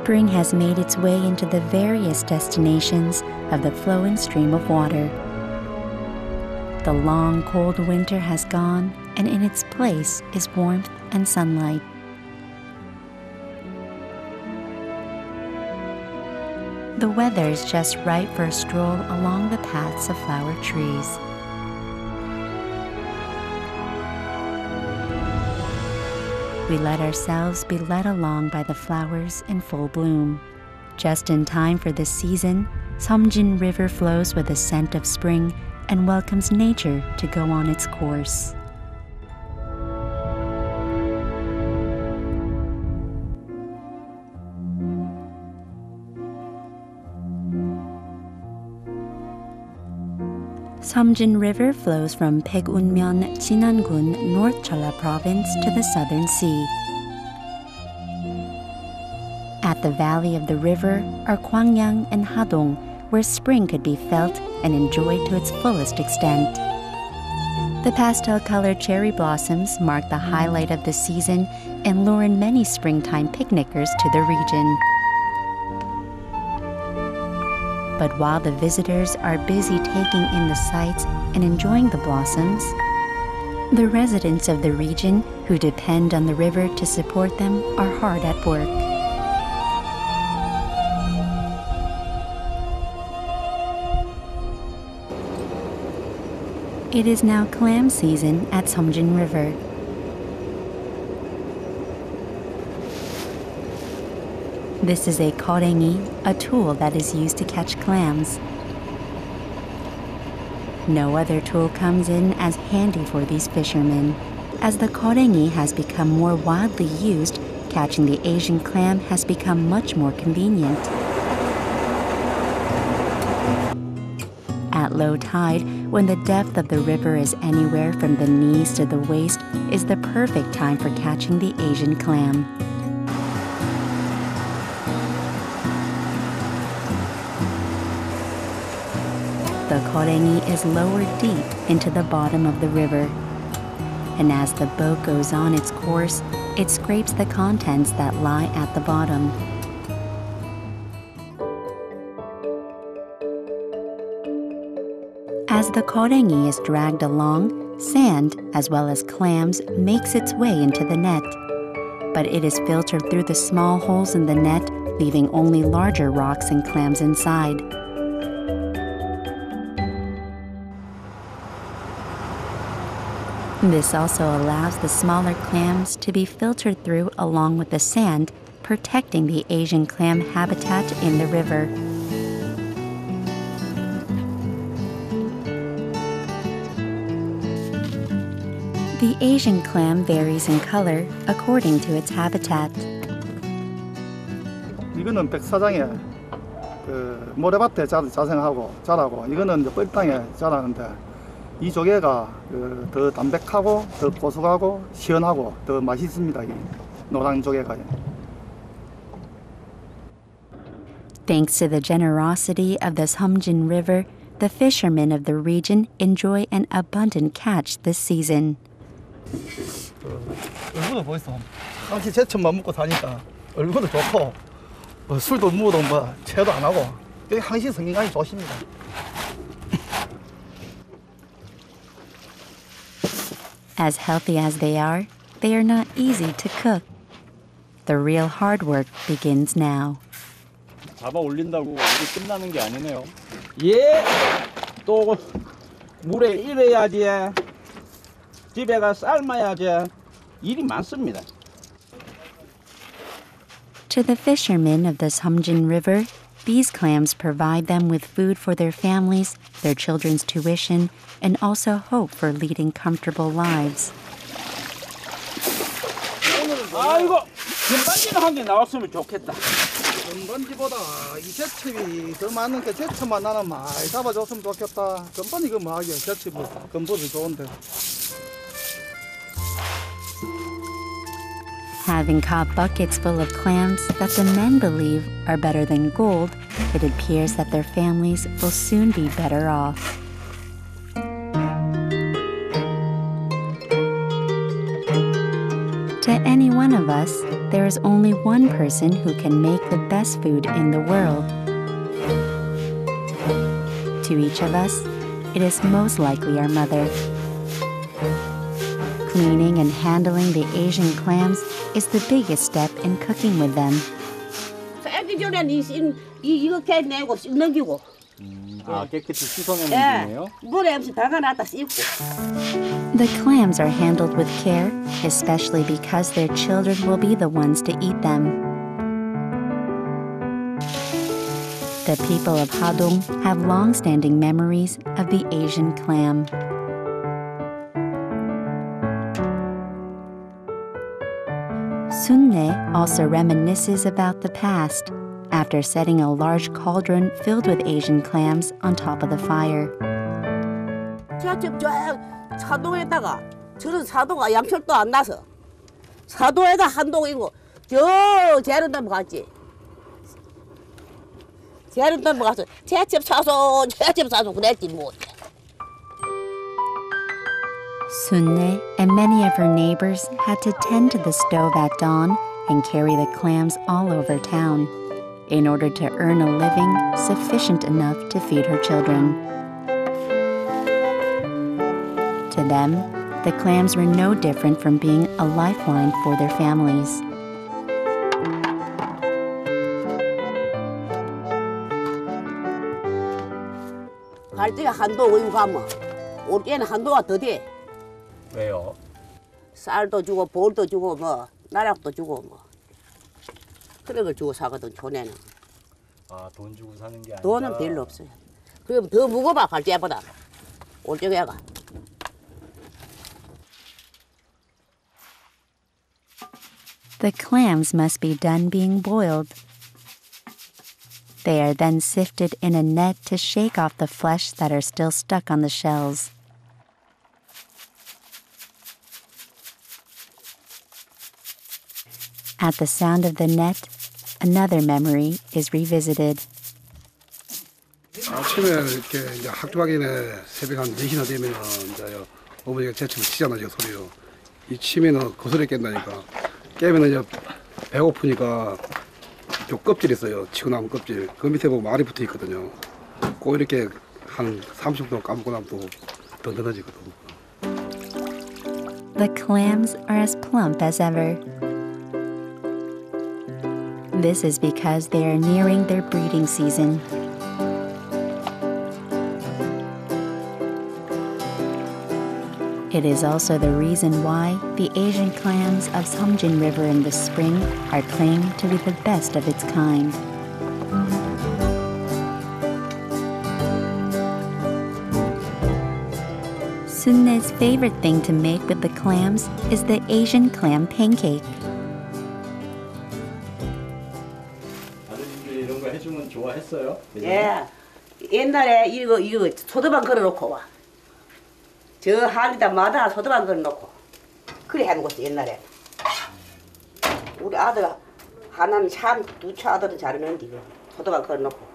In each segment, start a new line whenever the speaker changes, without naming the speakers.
Spring has made its way into the various destinations of the flowing stream of water. The long, cold winter has gone, and in its place is warmth and sunlight. The weather is just right for a stroll along the paths of flower trees. We let ourselves be led along by the flowers in full bloom. Just in time for this season, Seomjin River flows with the scent of spring and welcomes nature to go on its course. Seomjin River flows from Baegunmyeon, Jinan-gun, North Jeolla Province to the Southern Sea. At the valley of the river are Quang and Hadong, where spring could be felt and enjoyed to its fullest extent. The pastel-colored cherry blossoms mark the highlight of the season and lure in many springtime picnickers to the region. But while the visitors are busy taking in the sights and enjoying the blossoms, the residents of the region who depend on the river to support them are hard at work. It is now clam season at Seomjin River. This is a korengi, a tool that is used to catch clams. No other tool comes in as handy for these fishermen. As the korengi has become more widely used, catching the Asian clam has become much more convenient. At low tide, when the depth of the river is anywhere from the knees to the waist, is the perfect time for catching the Asian clam. The korengi is lowered deep into the bottom of the river. And as the boat goes on its course, it scrapes the contents that lie at the bottom. As the korengi is dragged along, sand, as well as clams, makes its way into the net. But it is filtered through the small holes in the net, leaving only larger rocks and clams inside. This also allows the smaller clams to be filtered through along with the sand, protecting the Asian clam habitat in the river. The Asian clam varies in color according to its habitat.
이거는 백사장에 모래밭에 자라고 이거는 이제 뻘땅에 자라는데 이 조개가 더 담백하고 더 고소하고 시원하고 더 맛있습니다. 이 노란 조개가.
Thanks to the generosity of the Seomjin River, the fishermen of the region enjoy an abundant catch this season.
얼굴도 보이소. 당시 제철만 먹고 사니까 얼굴도 좋고 술도 먹어도 뭐 체도 안 하고 되게 항시 건강이 좋습니다.
As healthy as they are not easy to cook. The real hard work begins now.
잡아 올린다고 일이 끝나는 게 아니네요. 예, 또 물에 일해야지, 집에 가 삶아야지, 일이 많습니다.
To the fishermen of the Seomjin River, these clams provide them with food for their families, their children's tuition, and also hope for leading comfortable lives.
아이고, 금반지는 한 개 나왔으면 좋겠다.
금반지보다 이 제첩이 더 많은 게 제첩만 나는 많이 잡아줬으면 좋겠다. 금반지 그 뭐하게 제첩이 금보도 좋은데.
Having caught buckets full of clams that the men believe are better than gold, it appears that their families will soon be better off. To any one of us, there is only one person who can make the best food in the world. To each of us, it is most likely our mother. Cleaning and handling the Asian clams is the biggest step in cooking with them.
썰기 전에 이렇게 내고 넘기고.
아, 깨끗이 씻어내는 중이에요?
물에 없이 담가놨다 씻고.
The clams are handled with care, especially because their children will be the ones to eat them. The people of Hadong have long-standing memories of the Asian clam. Sunne also reminisces about the past after setting a large cauldron filled with Asian clams on top of the fire.
저 사동에다가 저런 사도가 양철도 안 나서 사도에다 한동이고 저 재련담 갔지. 재련담 가서 제집 사서 그랬지 뭐.
Sunne and many of her neighbors had to tend to the stove at dawn and carry the clams all over town in order to earn a living sufficient enough to feed her children. To them, the clams were no different from being a lifeline for their families.
갈 때가 한도 어디 가면 올 때는 한도가 더 돼.
왜요?
쌀도 주고 볼도 주고 뭐 나락도 주고 뭐 그런 걸 주고 사거든 촌에는.
아, 돈 주고 사는 게 아니라
돈은 별로 없어요. 그럼 더 무거워 갈 때보다 올 적에가.
The clams must be done being boiled. They are then sifted in a net to shake off the flesh that are still stuck on the shells. At the sound of the net, another memory is revisited.
아침에 이렇게 이제 학교 가기 전에 새벽 한 4시나 되면 이제 어머니가 제침을 치잖아요, 소리로. 이 치면은 거슬러 깬다니까. 깨면 이제 배고프니까 요 껍질 있어요. 치고 나면 껍질. 그 밑에 보면 알이 붙어 있거든요. 꼭 이렇게 한 30분 동안 까먹고 나면 또 든든해지거든.
The clams are as plump as ever. This is because they are nearing their breeding season. It is also the reason why the Asian clams of Seomjin River in the spring are claimed to be the best of its kind. Sunne's favorite thing to make with the clams is the Asian clam pancake.
아드님들이 이런 거 해주면 좋아했어요?
예. 옛날에 이거 소도방 걸어놓고 와. 저 한에다 마다 소도방 걸어놓고 그래 해먹었어 옛날에. 우리 아들 하나는 참 두 차 아들은 잘하는데 이거 소도방 걸어놓고.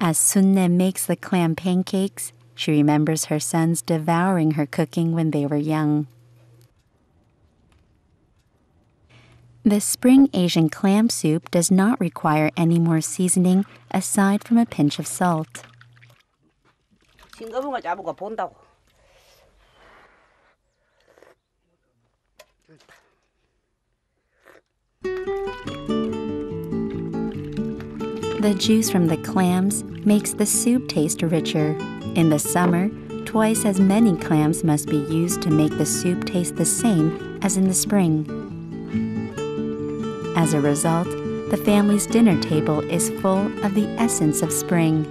As Sunne makes the clam pancakes, she remembers her sons devouring her cooking when they were young. The spring Asian clam soup does not require any more seasoning aside from a pinch of salt.
싱거운 거 잡고 본다고.
The juice from the clams makes the soup taste richer. In the summer, twice as many clams must be used to make the soup taste the same as in the spring. As a result, the family's dinner table is full of the essence of spring.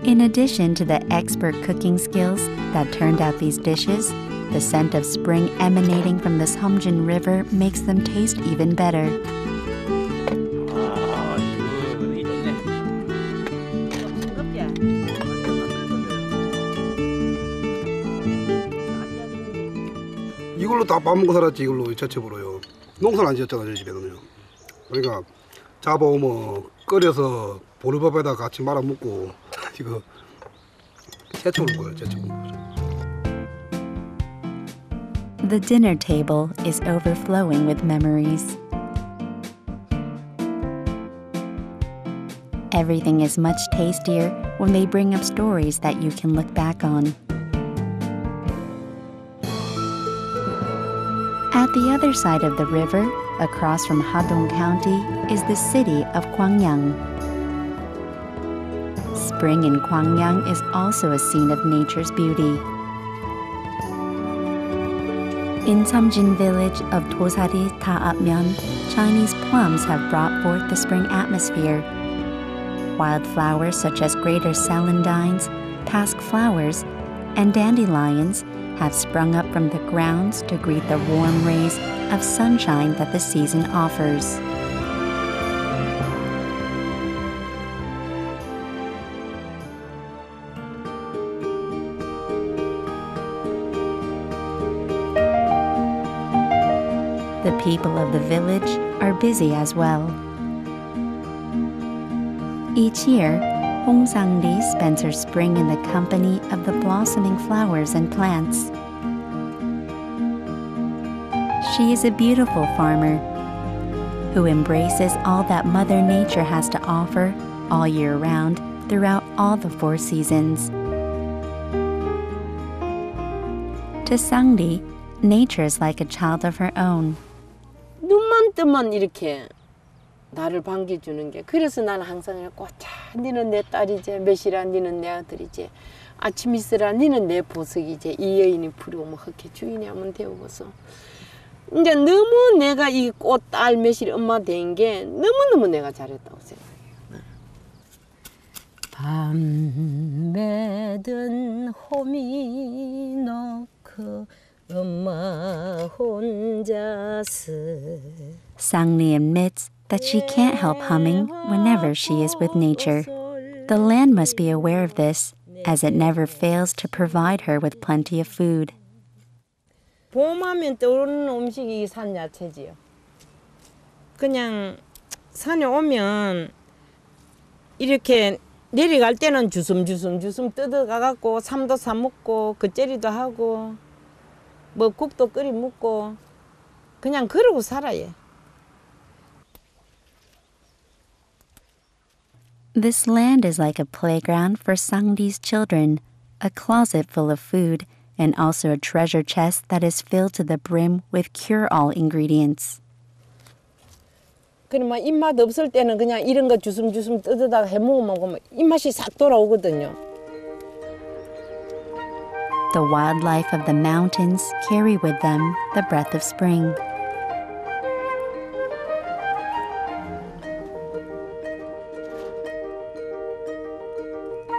In addition to the expert cooking skills that turned out these dishes, the scent of spring emanating from the Seomjin River makes them taste even better.
아, 이거 이렇네.
이걸로 다 밥 먹고 살았지, 이걸로 저첩으로요. 농사를 안 지었잖아요, 저희 집에는요. 그러니까 잡아오면 끓여서 보리밥에다 같이 말아 먹고 이거 새총을 구워요. 새총을 구워요.
The dinner table is overflowing with memories. Everything is much tastier when they bring up stories that you can look back on. At the other side of the river, across from Hadong County, is the city of Quangyang. Spring in Quangyang is also a scene of nature's beauty. In Seomjin village of Dosari Taapmyeon, Chinese plums have brought forth the spring atmosphere. Wildflowers such as greater celandines, pasque flowers, and dandelions have sprung up from the grounds to greet the warm rays of sunshine that the season offers. The people of the village are busy as well. Each year, Hong Sang-ri spends her spring in the company of the blossoming flowers and plants. She is a beautiful farmer who embraces all that Mother Nature has to offer all year round throughout all the 4 seasons. To Sang-ri, nature is like a child of her own.
눈만 뜨면 이렇게 나를 반겨주는 게 그래서 나는 항상 꼬차 니는 내 딸이지 몇이라 니는 내 아들이지 아침 있으라 니는 내 보석이지 이 여인이 부러우면 헛게 주인이 하면 되고서 이제 너무 내가 이 꽃 딸 몇이 엄마 된 게 너무너무 내가 잘했다고 생각해요. 밤매든 호미 넣고 엄마 혼자서
Sang-ri admits that she can't help humming whenever she is with nature. The land must be aware of this, as it never fails to provide her with plenty of food.
봄하면 떠오르는 음식이 산 야채지요. 그냥 산에 오면 이렇게 내려갈 때는 주섬주섬 뜯어가갖고 삼도 사 먹고 겉절이도 하고 뭐 국도 끓여 먹고 그냥 그러고 살아요.
This land is like a playground for Sang-ri's children, a closet full of food, and also a treasure chest that is filled to the brim with cure-all ingredients.
그럼 막 입맛 없을 때는 그냥 이런 거 주섬주섬 뜯어다가 해먹으면 입맛이 싹 돌아오거든요.
The wildlife of the mountains carry with them the breath of spring.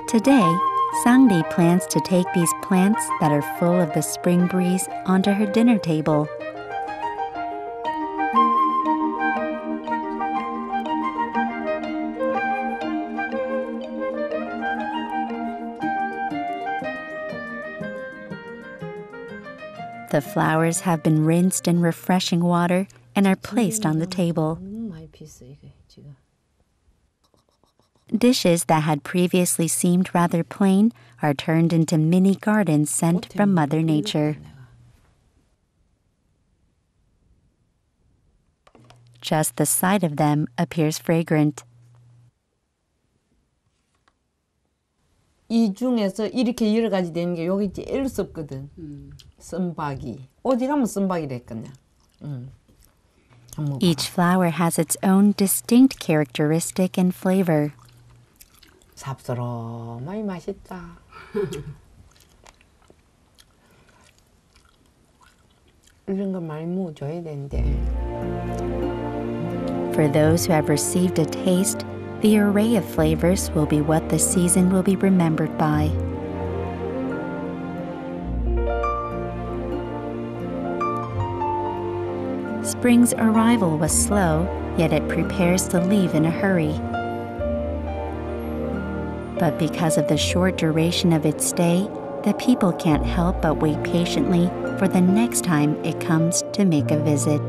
Today, Sang-ri plans to take these plants that are full of the spring breeze onto her dinner table. The flowers have been rinsed in refreshing water and are placed on the table. Dishes that had previously seemed rather plain are turned into mini gardens sent from Mother Nature. Just the sight of them appears fragrant.
이 중에서 이렇게 여러 가지 되는 게 여기 제일 썩거든. 쌈박이. 어디 가면 쌈박이라 했거든요.
Each flower has its own distinct characteristic and flavor.
삽스러마이 맛있다. 이런 거 많이 먹어줘야 되는데.
For those who have received a taste, the array of flavors will be what the season will be remembered by. Spring's arrival was slow, yet it prepares to leave in a hurry. But because of the short duration of its stay, the people can't help but wait patiently for the next time it comes to make a visit.